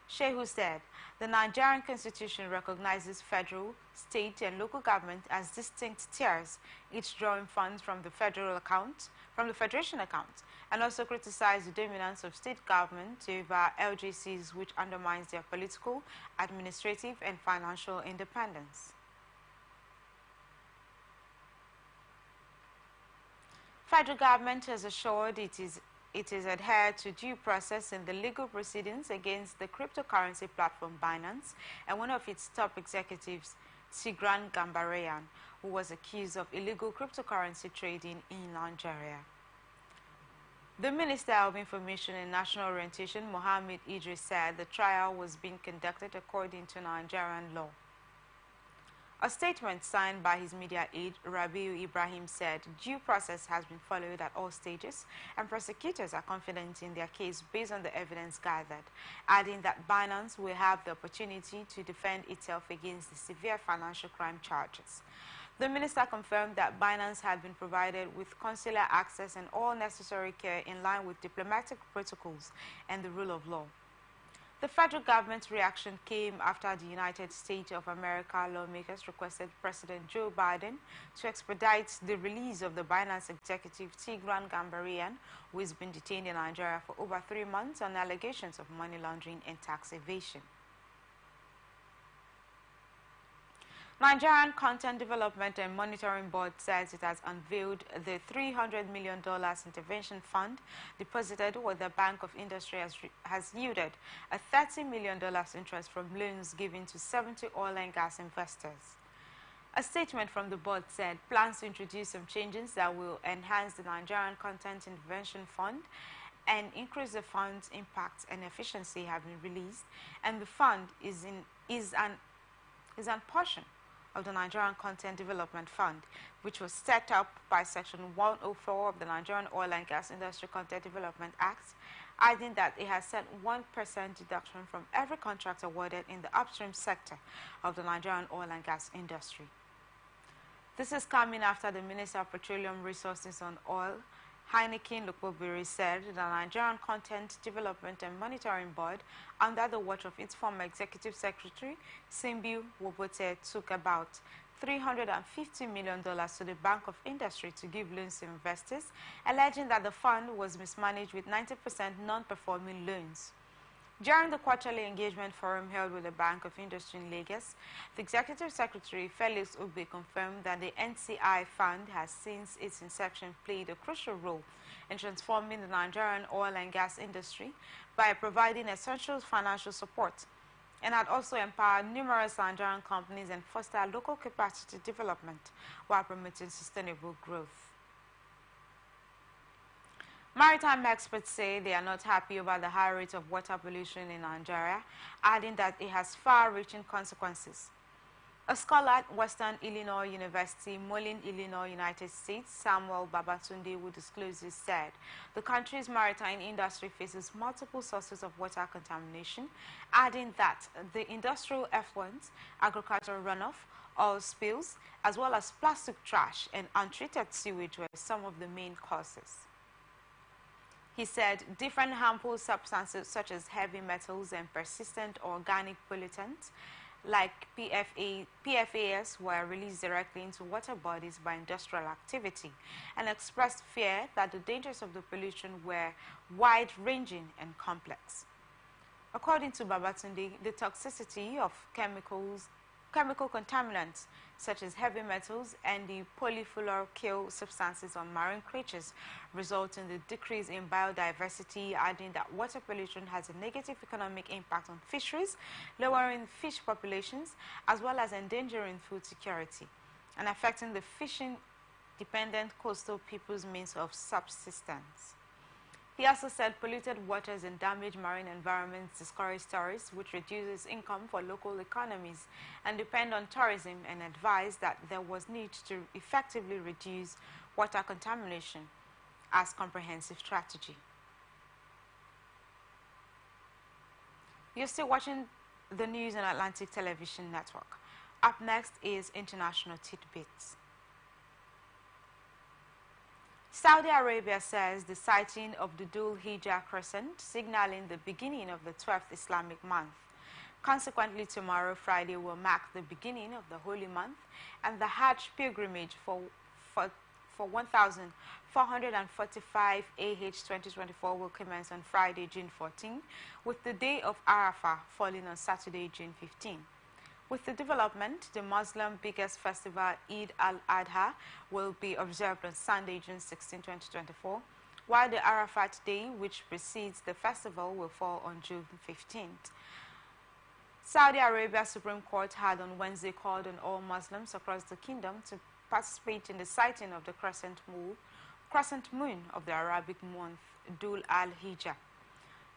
Shehu said, the Nigerian Constitution recognizes federal, state, and local government as distinct tiers, each drawing funds from the federal account, from the Federation account, and also criticized the dominance of state government over LGCs, which undermines their political, administrative, and financial independence. Federal government has assured it is adhered to due process in the legal proceedings against the cryptocurrency platform Binance and one of its top executives, Tigran Gambaryan, who was accused of illegal cryptocurrency trading in Nigeria. The Minister of Information and National Orientation, Mohammed Idris, said the trial was being conducted according to Nigerian law. A statement signed by his media aide, Rabiu Ibrahim, said due process has been followed at all stages and prosecutors are confident in their case based on the evidence gathered, adding that Binance will have the opportunity to defend itself against the severe financial crime charges. The minister confirmed that Binance had been provided with consular access and all necessary care in line with diplomatic protocols and the rule of law. The federal government's reaction came after the United States of America lawmakers requested President Joe Biden to expedite the release of the Binance executive Tigran Gambaryan, who has been detained in Nigeria for over 3 months on allegations of money laundering and tax evasion. Nigerian Content Development and Monitoring Board says it has unveiled the $300 million intervention fund deposited with the Bank of Industry has yielded a $30 million interest from loans given to 70 oil and gas investors. A statement from the board said plans to introduce some changes that will enhance the Nigerian Content Intervention Fund and increase the fund's impact and efficiency have been released, and the fund is an portion of the Nigerian Content Development Fund, which was set up by Section 104 of the Nigerian Oil and Gas Industry Content Development Act, adding that it has set 1% deduction from every contract awarded in the upstream sector of the Nigerian oil and gas industry. This is coming after the Minister of Petroleum Resources and Oil, Heineken Lukobiri, said the Nigerian Content Development and Monitoring Board, under the watch of its former Executive Secretary, Simbi Wobote, took about $350 million to the Bank of Industry to give loans to investors, alleging that the fund was mismanaged with 90% non-performing loans. During the quarterly engagement forum held with the Bank of Industry in Lagos, the Executive Secretary, Felix Ugbe, confirmed that the NCI Fund has since its inception played a crucial role in transforming the Nigerian oil and gas industry by providing essential financial support and had also empowered numerous Nigerian companies and fostered local capacity development while promoting sustainable growth. Maritime experts say they are not happy over the high rate of water pollution in Nigeria, adding that it has far-reaching consequences. A scholar at Western Illinois University, Moline, Illinois, United States, Samuel Babatunde, who disclosed this, said the country's maritime industry faces multiple sources of water contamination, adding that the industrial effluents, agricultural runoff, oil spills, as well as plastic trash and untreated sewage were some of the main causes. He said different harmful substances such as heavy metals and persistent organic pollutants like PFAS were released directly into water bodies by industrial activity, and expressed fear that the dangers of the pollution were wide-ranging and complex. According to Babatunde, the toxicity of chemical contaminants such as heavy metals and the polyfluoroalkyl substances on marine creatures result in the decrease in biodiversity, adding that water pollution has a negative economic impact on fisheries, lowering fish populations, as well as endangering food security and affecting the fishing-dependent coastal people's means of subsistence. He also said polluted waters and damaged marine environments discourage tourists, which reduces income for local economies and depend on tourism, and advised that there was need to effectively reduce water contamination as comprehensive strategy. You're still watching the news on Atlantic Television Network. Up next is International Tidbits. Saudi Arabia says the sighting of the Dhul Hijjah crescent, signaling the beginning of the 12th Islamic month. Consequently, tomorrow, Friday, will mark the beginning of the holy month, and the Hajj pilgrimage for 1,445 AH 2024 will commence on Friday, June 14, with the day of Arafah falling on Saturday, June 15. With the development, the Muslim biggest festival, Eid al-Adha, will be observed on Sunday, June 16, 2024, while the Arafat Day, which precedes the festival, will fall on June 15th. Saudi Arabia Supreme Court had on Wednesday called on all Muslims across the kingdom to participate in the sighting of the crescent moon of the Arabic month, Dhul al-Hijjah.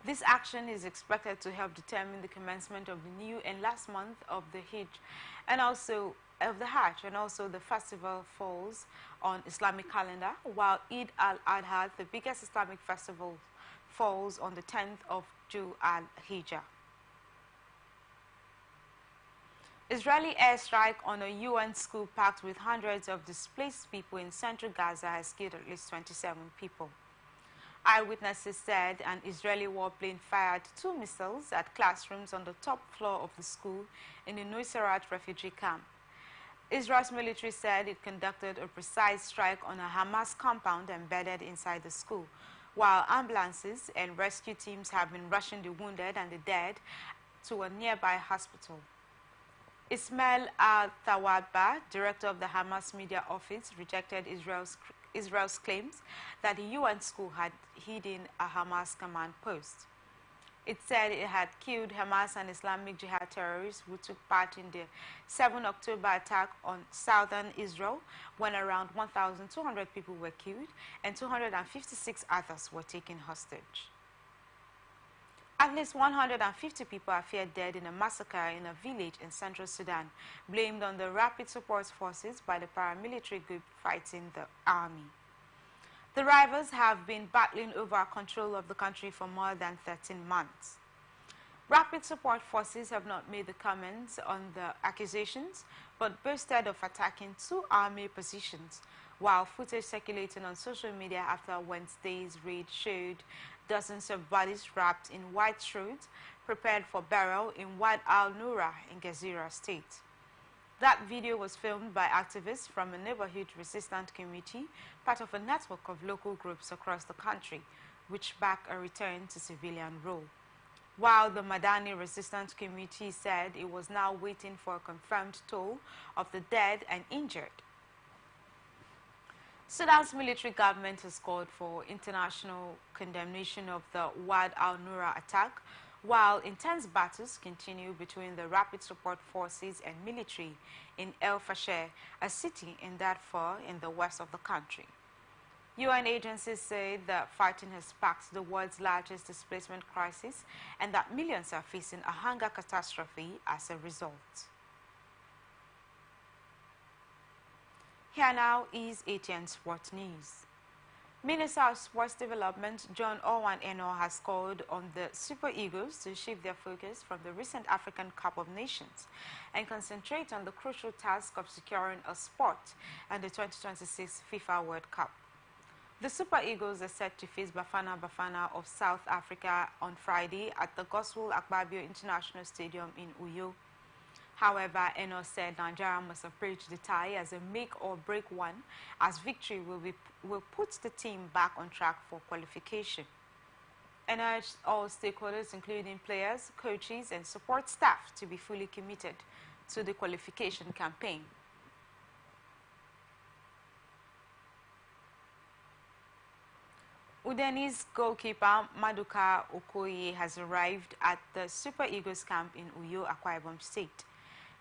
This action is expected to help determine the commencement of the new and last month of the Hajj, and also of the Hajj, and also the festival falls on Islamic calendar, while Eid al-Adha, the biggest Islamic festival, falls on the 10th of Dhul al-Hijjah. Israeli airstrike on a UN school packed with hundreds of displaced people in central Gaza has killed at least 27 people. Eyewitnesses said an Israeli warplane fired 2 missiles at classrooms on the top floor of the school in the Nuseirat refugee camp. Israel's military said it conducted a precise strike on a Hamas compound embedded inside the school, while ambulances and rescue teams have been rushing the wounded and the dead to a nearby hospital. Ismail al-Thawadba, director of the Hamas media office, rejected Israel's claims that the UN school had hidden a Hamas command post. It said it had killed Hamas and Islamic Jihad terrorists who took part in the 7 October attack on southern Israel, when around 1,200 people were killed and 256 others were taken hostage. At least 150 people are feared dead in a massacre in a village in central Sudan, blamed on the Rapid Support Forces by the paramilitary group fighting the army. The rivals have been battling over control of the country for more than 13 months. Rapid Support Forces have not made the comments on the accusations, but boasted of attacking 2 army positions, while footage circulating on social media after Wednesday's raid showed dozens of bodies wrapped in white shrouds prepared for burial in Wad al-Nura in Gezira state. That video was filmed by activists from a neighborhood resistance committee, part of a network of local groups across the country, which back a return to civilian rule. While the Madani Resistance Committee said it was now waiting for a confirmed toll of the dead and injured. Sudan's military government has called for international condemnation of the Wad al-Nura attack, while intense battles continue between the Rapid Support Forces and military in El Fasher, a city in Darfur in the west of the country. UN agencies say the fighting has sparked the world's largest displacement crisis and that millions are facing a hunger catastrophe as a result. Here now is ATN Sport News. Minister of Sports Development John Owen Eno has called on the Super Eagles to shift their focus from the recent African Cup of Nations and concentrate on the crucial task of securing a spot in the 2026 FIFA World Cup. The Super Eagles are set to face Bafana Bafana of South Africa on Friday at the Gospel Akpabio International Stadium in Uyo. However, Eno said Nigeria must approach the tie as a make-or-break one, as victory will put the team back on track for qualification. And urged all stakeholders, including players, coaches, and support staff, to be fully committed to the qualification campaign. Udeni's goalkeeper Maduka Okoye has arrived at the Super Eagles camp in Uyo, Akwa Ibom State.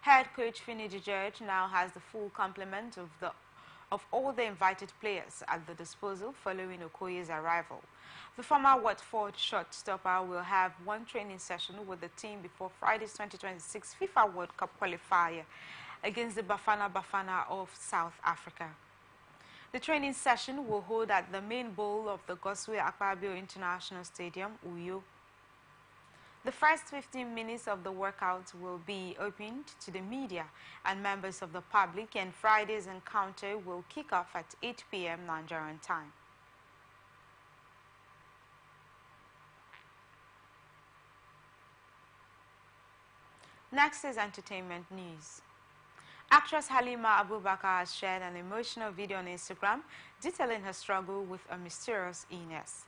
Head coach Finidi George now has the full complement of all the invited players at the disposal following Okoye's arrival. The former Watford shortstopper will have one training session with the team before Friday's 2026 FIFA World Cup qualifier against the Bafana Bafana of South Africa. The training session will hold at the main bowl of the Gospel Akpabio International Stadium, Uyo. The first 15 minutes of the workout will be opened to the media and members of the public, and Friday's encounter will kick off at 8 p.m. Nigerian time. Next is entertainment news. Actress Halima Abubakar has shared an emotional video on Instagram detailing her struggle with a mysterious illness.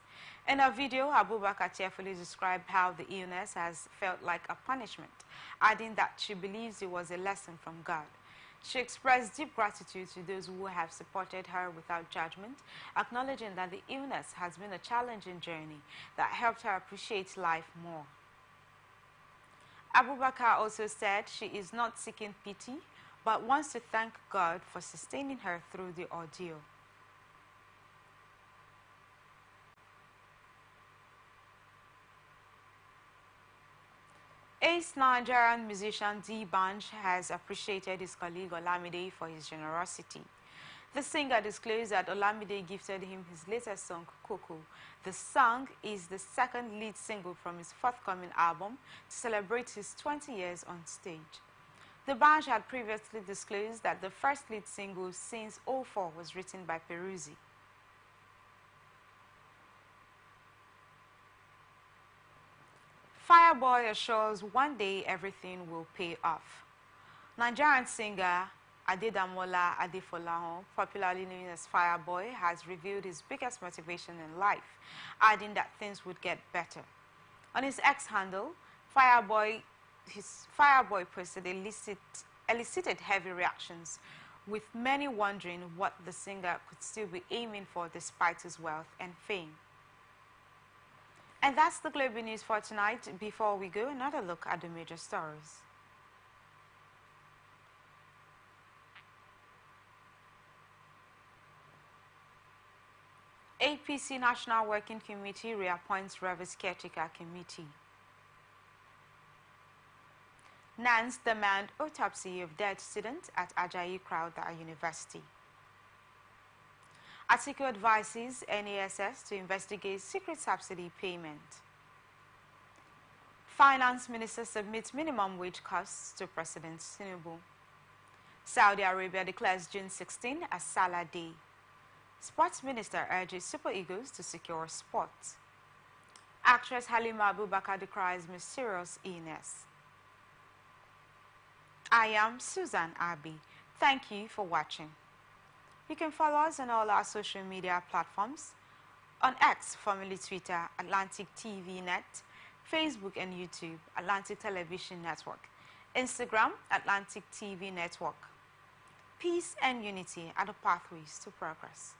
In her video, Abubakar tearfully described how the illness has felt like a punishment, adding that she believes it was a lesson from God. She expressed deep gratitude to those who have supported her without judgment, acknowledging that the illness has been a challenging journey that helped her appreciate life more. Abubakar also said she is not seeking pity, but wants to thank God for sustaining her through the ordeal. Ace Nigerian musician D. Banj has appreciated his colleague Olamide for his generosity. The singer disclosed that Olamide gifted him his latest song, Coco. The song is the second lead single from his forthcoming album to celebrate his 20 years on stage. The Banj had previously disclosed that the first lead single since 2004 was written by Peruzzi. Fireboy assures one day everything will pay off. Nigerian singer Adedamola Adefolahun, popularly known as Fireboy, has revealed his biggest motivation in life, adding that things would get better. On his X handle, his Fireboy posted elicited heavy reactions, with many wondering what the singer could still be aiming for despite his wealth and fame. And that's the Global News for tonight. Before we go, another look at the major stories. APC National Working Committee reappoints Rivers Caretaker Committee. NANS demand autopsy of dead student at Ajayi Crowther University. Atiku advises NASS to investigate secret subsidy payment. Finance Minister submits minimum wage costs to President Tinubu. Saudi Arabia declares June 16 as Salah Day. Sports Minister urges Super Eagles to secure sports. Actress Halima Abubakar decries mysterious illness. I am Susan Abi. Thank you for watching. You can follow us on all our social media platforms. On X, formerly Twitter, Atlantic TV Net, Facebook and YouTube, Atlantic Television Network, Instagram, Atlantic TV Network. Peace and unity are the pathways to progress.